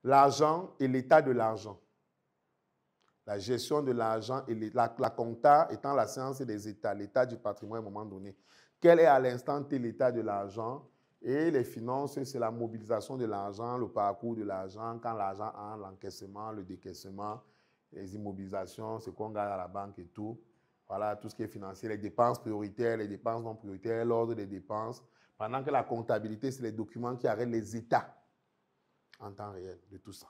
l'argent et l'état de l'argent. La gestion de l'argent et la compta étant la science des états, l'état du patrimoine à un moment donné. Quel est à l'instant T l'état de l'argent? Et les finances, c'est la mobilisation de l'argent, le parcours de l'argent, quand l'argent entre, l'encaissement, le décaissement, les immobilisations, ce qu'on gagne à la banque et tout. Voilà, tout ce qui est financier, les dépenses prioritaires, les dépenses non prioritaires, l'ordre des dépenses. Pendant que la comptabilité, c'est les documents qui arrêtent les états en temps réel de tout ça.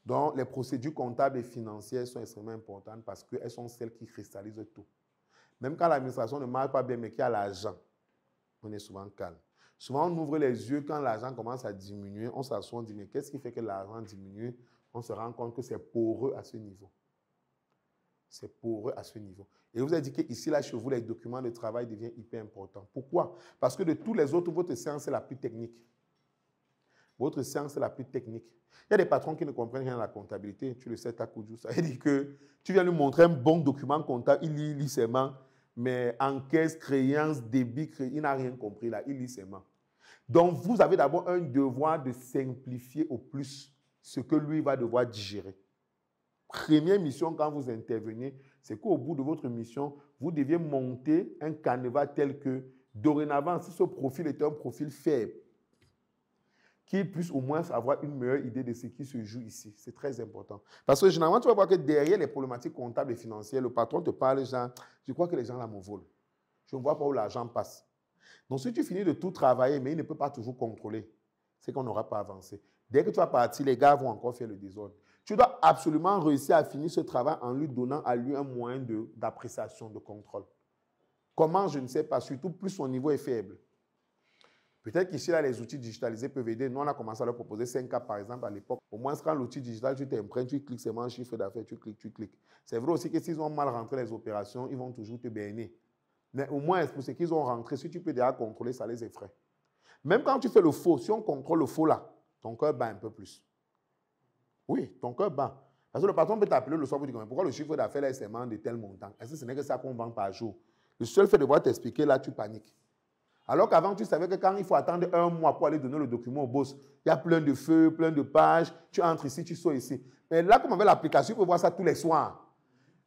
Donc, les procédures comptables et financières sont extrêmement importantes parce qu'elles sont celles qui cristallisent tout. Même quand l'administration ne marche pas bien, mais qu'il y a l'argent, on est souvent calme. Souvent, on ouvre les yeux quand l'argent commence à diminuer. On s'assoit, on dit, mais qu'est-ce qui fait que l'argent diminue? On se rend compte que c'est poreux à ce niveau. C'est poreux à ce niveau. Et vous avez dit qu'ici, là, chez vous, les documents de travail deviennent hyper importants. Pourquoi? Parce que de tous les autres, votre séance est la plus technique. Votre séance est la plus technique. Il y a des patrons qui ne comprennent rien à la comptabilité. Tu le sais, Takoudjou. Ça veut dire que tu viens lui montrer un bon document comptable, il lit seulement. Mais encaisse, créance, débit, il n'a rien compris là. Il lit seulement. Donc, vous avez d'abord un devoir de simplifier au plus ce que lui va devoir digérer. Première mission quand vous intervenez, c'est qu'au bout de votre mission, vous deviez monter un canevas tel que, dorénavant, si ce profil est un profil faible, qu'il puisse au moins avoir une meilleure idée de ce qui se joue ici. C'est très important. Parce que généralement, tu vas voir que derrière les problématiques comptables et financières, le patron te parle, genre, je crois que les gens là me volent. Je ne vois pas où l'argent passe. Donc, si tu finis de tout travailler, mais il ne peut pas toujours contrôler, c'est qu'on n'aura pas avancé. Dès que tu vas partir, les gars vont encore faire le désordre. Tu dois absolument réussir à finir ce travail en lui donnant à lui un moyen d'appréciation, de contrôle. Comment, je ne sais pas, surtout plus son niveau est faible. Peut-être qu'ici, là, les outils digitalisés peuvent aider. Nous, on a commencé à leur proposer 5 cas, par exemple, à l'époque. Au moins, quand l'outil digital, tu t'imprègnes, tu cliques seulement un chiffre d'affaires, tu cliques. C'est vrai aussi que s'ils ont mal rentré les opérations, ils vont toujours te berner. Mais au moins, pour ce qu'ils ont rentré, si tu peux déjà contrôler, ça les effraie. Même quand tu fais le faux, si on contrôle le faux là, ton cœur bat un peu plus. Oui, ton cœur bat. Parce que le patron peut t'appeler le soir pour dire pourquoi le chiffre d'affaires là est seulement de tel montant. Est-ce que ce n'est que ça qu'on vend par jour? Le seul fait de voir t'expliquer là, tu paniques. Alors qu'avant, tu savais que quand il faut attendre un mois pour aller donner le document au boss, il y a plein de feux, plein de pages, tu entres ici, tu sors ici. Mais là, comme avec l'application, il faut voir ça tous les soirs.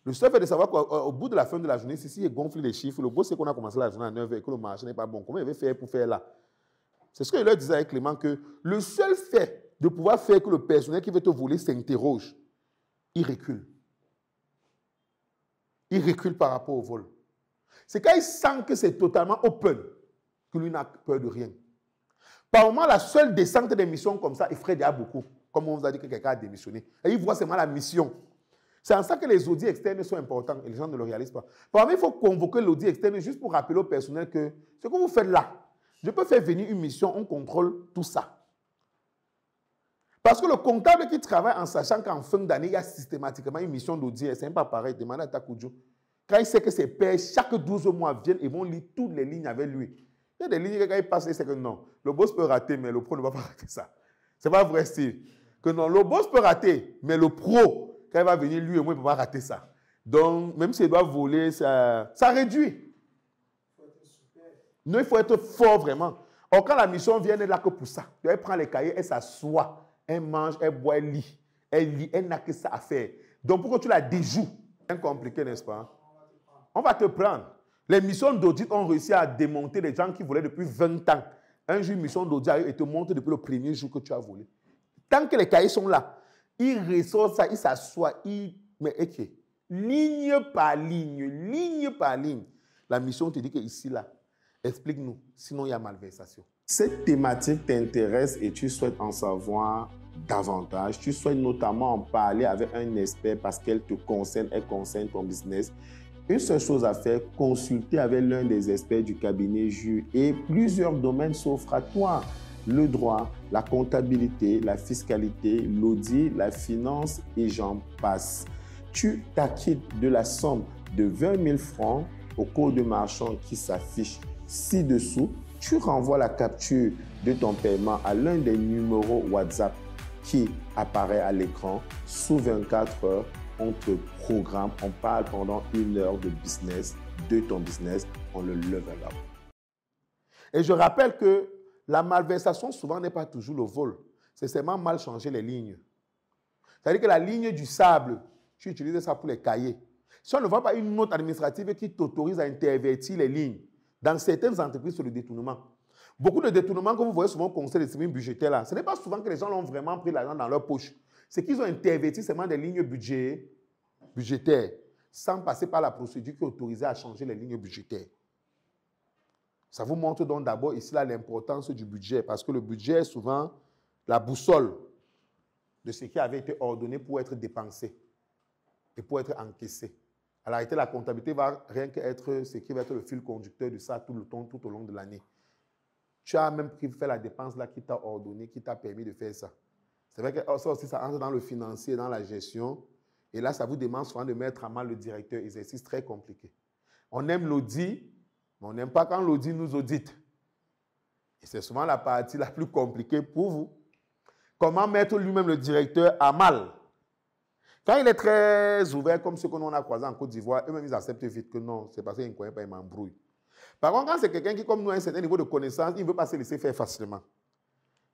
Le seul fait de savoir qu'au bout de la fin de la journée, si il gonfle les chiffres, le boss sait qu'on a commencé la journée à 9h et que le marché n'est pas bon. Comment il va faire pour faire là? C'est ce que je leur disais avec Clément, que le seul fait de pouvoir faire que le personnel qui veut te voler s'interroge, il recule. Il recule par rapport au vol. C'est quand il sent que c'est totalement open que lui n'a peur de rien. Par moment, la seule descente des missions comme ça effraie déjà beaucoup. Comme on vous a dit que quelqu'un a démissionné. Et il voit seulement la mission. C'est en ça que les audits externes sont importants et les gens ne le réalisent pas. Par moment, il faut convoquer l'audit externe juste pour rappeler au personnel que ce que vous faites là, je peux faire venir une mission, on contrôle tout ça. Parce que le comptable qui travaille en sachant qu'en fin d'année, il y a systématiquement une mission d'audit, c'est pas pareil, demandez à Takoudjou. Quand il sait que ses pairs, chaque 12 mois, viennent et vont lire toutes les lignes avec lui. Il y a des lignes que quand il passe, il sait que non, le boss peut rater, mais le pro ne va pas rater ça. C'est pas vrai, Steve. Que non, le boss peut rater, mais le pro, quand il va venir, lui et moi, il ne peut pas rater ça. Donc, même s'il doit voler, ça réduit. Non, il faut être fort vraiment. Or, quand la mission vient, elle est là que pour ça. Elle prend les cahiers, elle s'assoit, elle mange, elle boit, elle lit. Elle n'a que ça à faire. Donc, pourquoi tu la déjoues? C'est compliqué, n'est-ce pas? On va te prendre. Les missions d'audit ont réussi à démonter les gens qui volaient depuis 20 ans. Un jour, une mission d'audit arrive et te montre depuis le premier jour que tu as volé. Tant que les cahiers sont là, il ressort ça, il s'assoit, mais ok, ligne par ligne, la mission te dit que ici, là, explique-nous, sinon il y a malversation. Cette thématique t'intéresse et tu souhaites en savoir davantage. Tu souhaites notamment en parler avec un expert parce qu'elle te concerne, elle concerne ton business. Une seule chose à faire, consulter avec l'un des experts du cabinet JUR et plusieurs domaines s'offrent à toi. Le droit, la comptabilité, la fiscalité, l'audit, la finance et j'en passe. Tu t'acquittes de la somme de 20 000 francs au code de marchand qui s'affiche ci-dessous. Tu renvoies la capture de ton paiement à l'un des numéros WhatsApp qui apparaît à l'écran. Sous 24 heures, on te programme, on parle pendant 1 heure de business, de ton business, on le level up. Et je rappelle que la malversation souvent n'est pas toujours le vol. C'est seulement mal changer les lignes. C'est-à-dire que la ligne du sable, tu utilises ça pour les cahiers. Si on ne voit pas une note administrative qui t'autorise à intervertir les lignes, dans certaines entreprises, c'est le détournement. Beaucoup de détournements que vous voyez souvent au conseil de discipline budgétaire, là, ce n'est pas souvent que les gens ont vraiment pris l'argent dans leur poche. C'est qu'ils ont interverti seulement des lignes budgétaires sans passer par la procédure qui autorisait à changer les lignes budgétaires. Ça vous montre donc d'abord ici l'importance du budget, parce que le budget est souvent la boussole de ce qui avait été ordonné pour être dépensé et pour être encaissé. À la réalité, la comptabilité va rien qu'être ce qui va être le fil conducteur de ça tout au long de l'année. Tu as même fait la dépense là qui t'a ordonné, qui t'a permis de faire ça. C'est vrai que ça aussi, ça entre dans le financier, dans la gestion. Et là, ça vous demande souvent de mettre à mal le directeur. Exercice très compliqué. On aime l'audit, mais on n'aime pas quand l'audit nous audite. Et c'est souvent la partie la plus compliquée pour vous. Comment mettre lui-même le directeur à mal? Quand il est très ouvert, comme ceux que nous on a croisés en Côte d'Ivoire, eux-mêmes, ils acceptent vite que non, c'est parce qu'ils ne connaissent pas, ils m'embrouillent. Par contre, quand c'est quelqu'un qui, comme nous, a un certain niveau de connaissance, il ne veut pas se laisser faire facilement.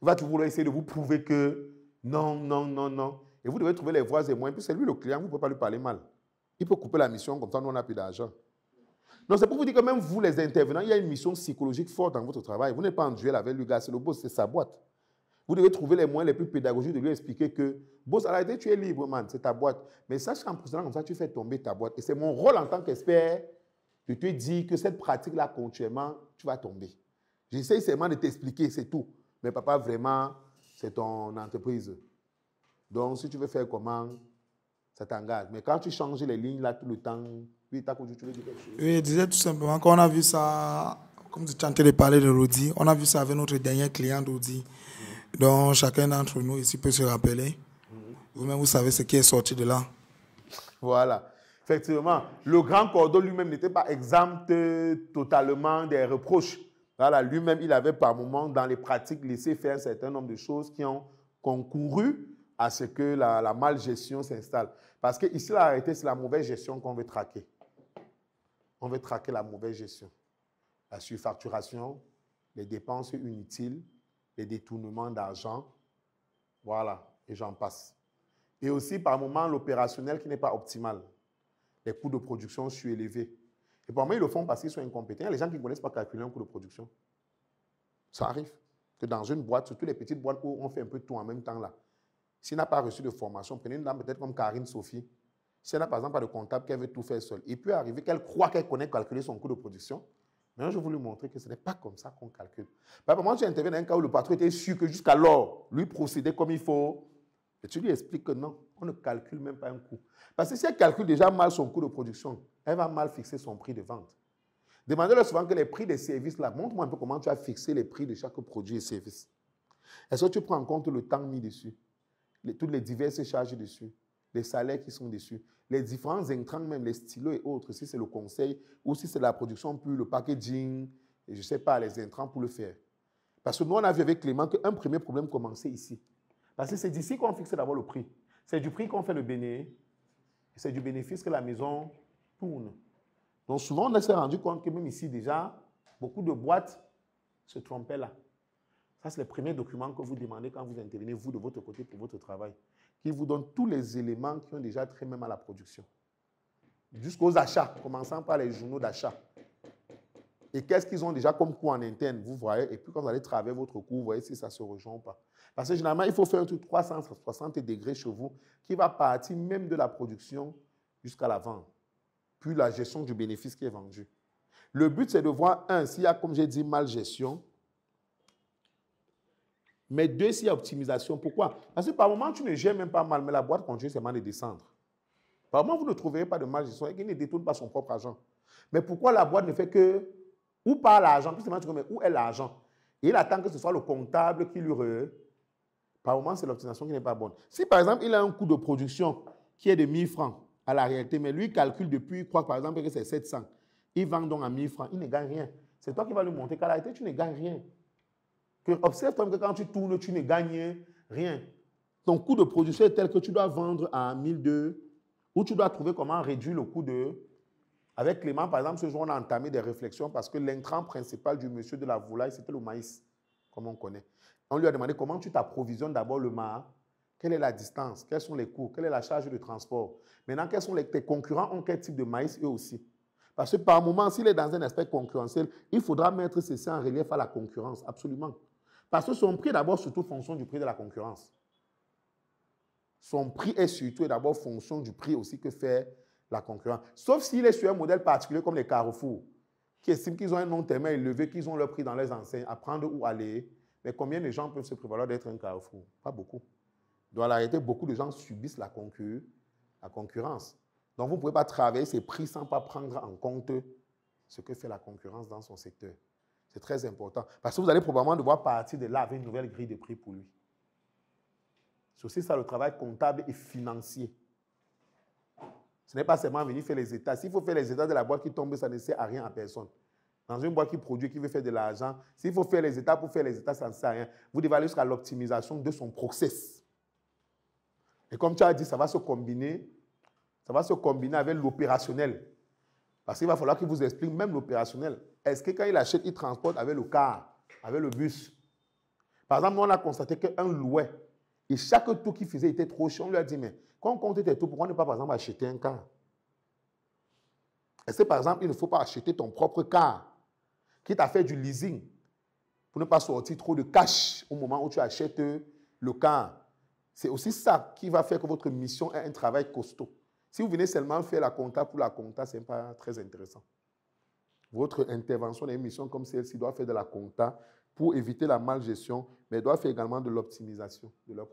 Il va toujours essayer de vous prouver que non, non, non, non. Et vous devez trouver les voies et moyens. Puis c'est lui le client, vous ne pouvez pas lui parler mal. Il peut couper la mission, comme ça, nous, on n'a plus d'argent. Donc, c'est pour vous dire que même vous, les intervenants, il y a une mission psychologique forte dans votre travail. Vous n'êtes pas en duel avec le gars, c'est le boss, c'est sa boîte. Vous devez trouver les moyens les plus pédagogiques de lui expliquer que, boss, à la réalité, tu es libre, man, c'est ta boîte. Mais sache qu'en procédant comme ça, tu fais tomber ta boîte. Et c'est mon rôle en tant qu'expert de te dire que cette pratique-là, continuellement, tu vas tomber. J'essaie seulement de t'expliquer, c'est tout. Mais papa, vraiment, c'est ton entreprise. Donc, si tu veux faire comment, ça t'engage. Mais quand tu changes les lignes là tout le temps, oui, tu veux dire quelque chose? Oui, je disais tout simplement qu'on a vu ça, comme tu es en train de parler de l'audit, on a vu ça avec notre dernier client d'audit. Donc, chacun d'entre nous ici peut se rappeler. Vous-même, vous savez ce qui est sorti de là. Voilà. Effectivement, le grand cordon lui-même n'était pas exempt totalement des reproches. Voilà, lui-même, il avait par moments, dans les pratiques, laissé faire un certain nombre de choses qui ont concouru à ce que la malgestion s'installe. Parce que ici, la réalité, c'est la mauvaise gestion qu'on veut traquer. On veut traquer la mauvaise gestion. La surfacturation, les dépenses inutiles, les détournements d'argent, voilà, et j'en passe. Et aussi, par moments, l'opérationnel qui n'est pas optimal. Les coûts de production surélevés. Et par moments, ils le font parce qu'ils sont incompétents. Il y a les gens qui ne connaissent pas calculer un coût de production. Ça arrive. Que dans une boîte, surtout les petites boîtes où on fait un peu tout en même temps là, s'il n'a pas reçu de formation, prenez une dame peut-être comme Karine Sophie. Si elle n'a par exemple pas de comptable, qu'elle veut tout faire seule, il peut arriver qu'elle croit qu'elle connaît calculer son coût de production. Mais je vais lui montrer que ce n'est pas comme ça qu'on calcule. Par exemple, moi, tu interviens dans un cas où le patron était sûr que jusqu'alors, lui procédait comme il faut. Et tu lui expliques que non, on ne calcule même pas un coût. Parce que si elle calcule déjà mal son coût de production, elle va mal fixer son prix de vente. Demandez-leur souvent que les prix des services, là, montre-moi un peu comment tu as fixé les prix de chaque produit et service. Est-ce que tu prends en compte le temps mis dessus, toutes les diverses charges dessus, les salaires qui sont dessus, les différents intrants, même les stylos et autres, si c'est le conseil ou si c'est la production pure, le packaging, et je ne sais pas, les intrants pour le faire. Parce que nous, on a vu avec Clément qu'un premier problème commençait ici. Parce que c'est d'ici qu'on fixe d'abord le prix. C'est du prix qu'on fait le bénéfice. C'est du bénéfice que la maison tourne. Donc souvent, on s'est rendu compte que même ici déjà, beaucoup de boîtes se trompaient là. Ça, c'est le premier document que vous demandez quand vous intervenez, vous, de votre côté, pour votre travail, qui vous donne tous les éléments qui ont déjà trait même à la production. Jusqu'aux achats, commençant par les journaux d'achat. Et qu'est-ce qu'ils ont déjà comme coût en interne, vous voyez, et puis quand vous allez travailler votre coût, vous voyez si ça se rejoint ou pas. Parce que généralement, il faut faire un truc 360 degrés chez vous qui va partir même de la production jusqu'à la vente. Puis la gestion du bénéfice qui est vendu. Le but, c'est de voir, un, s'il y a, comme j'ai dit, mal gestion. Mais deux, s'il y a optimisation. Pourquoi? Parce que par moment, tu ne gères même pas mal, mais la boîte continue seulement de descendre. Par moment, vous ne trouverez pas de mal gestion et qu'il ne détourne pas son propre argent. Mais pourquoi la boîte ne fait que, ou pas l'argent, plus seulement, mais où est l'argent? Et il attend que ce soit le comptable qui lui... Par moment, c'est l'optimisation qui n'est pas bonne. Si, par exemple, il a un coût de production qui est de 1000 francs à la réalité, mais lui calcule depuis, il croit par exemple que c'est 700. Il vend donc à 1000 francs, il ne gagne rien. C'est toi qui vas lui montrer qu'à la réalité, tu ne gagnes rien. Observe-toi que quand tu tournes, tu ne gagnes rien. Ton coût de production est tel que tu dois vendre à 1002 ou tu dois trouver comment réduire le coût de... Avec Clément, par exemple, ce jour, on a entamé des réflexions parce que l'intrant principal du monsieur de la volaille, c'était le maïs, comme on connaît. On lui a demandé comment tu t'approvisionnes d'abord le Quelle est la distance? Quels sont les coûts? Quelle est la charge de transport? Maintenant, quels sont tes concurrents? Ont quel type de maïs eux aussi? Parce que par moment, s'il est dans un aspect concurrentiel, il faudra mettre ceci en relief à la concurrence, absolument. Parce que son prix, d'abord, surtout, fonction du prix de la concurrence. Son prix est surtout et d'abord fonction du prix aussi que fait la concurrence. Sauf s'il est sur un modèle particulier comme les Carrefour, qui estiment qu'ils ont un nom tellement élevé qu'ils ont leur prix dans les enseignes, à prendre ou aller. Mais combien de gens peuvent se prévaloir d'être un Carrefour? Pas beaucoup. Donc, en réalité, beaucoup de gens subissent la concurrence. Donc, vous ne pouvez pas travailler ces prix sans pas prendre en compte ce que fait la concurrence dans son secteur. C'est très important. Parce que vous allez probablement devoir partir de là avec une nouvelle grille de prix pour lui. C'est aussi ça le travail comptable et financier. Ce n'est pas seulement venir faire les états. S'il faut faire les états de la boîte qui tombe, ça ne sert à rien à personne. Dans une boîte qui produit, qui veut faire de l'argent, s'il faut faire les états pour faire les états, ça ne sert à rien. Vous devez aller jusqu'à l'optimisation de son process. Et comme tu as dit, ça va se combiner avec l'opérationnel. Parce qu'il va falloir qu'il vous explique même l'opérationnel. Est-ce que quand il achète, il transporte avec le car, avec le bus? Par exemple, nous, on a constaté qu'un louet, et chaque tour qu'il faisait était trop cher. On lui a dit, mais quand on compte tes tours, pourquoi ne pas, par exemple, acheter un car? Est-ce que, par exemple, il ne faut pas acheter ton propre car, qui t'a fait du leasing, pour ne pas sortir trop de cash au moment où tu achètes le car? C'est aussi ça qui va faire que votre mission est un travail costaud. Si vous venez seulement faire la compta pour la compta, ce n'est pas très intéressant. Votre intervention dans une mission comme celle-ci doit faire de la compta pour éviter la malgestion, mais doit faire également de l'optimisation de leur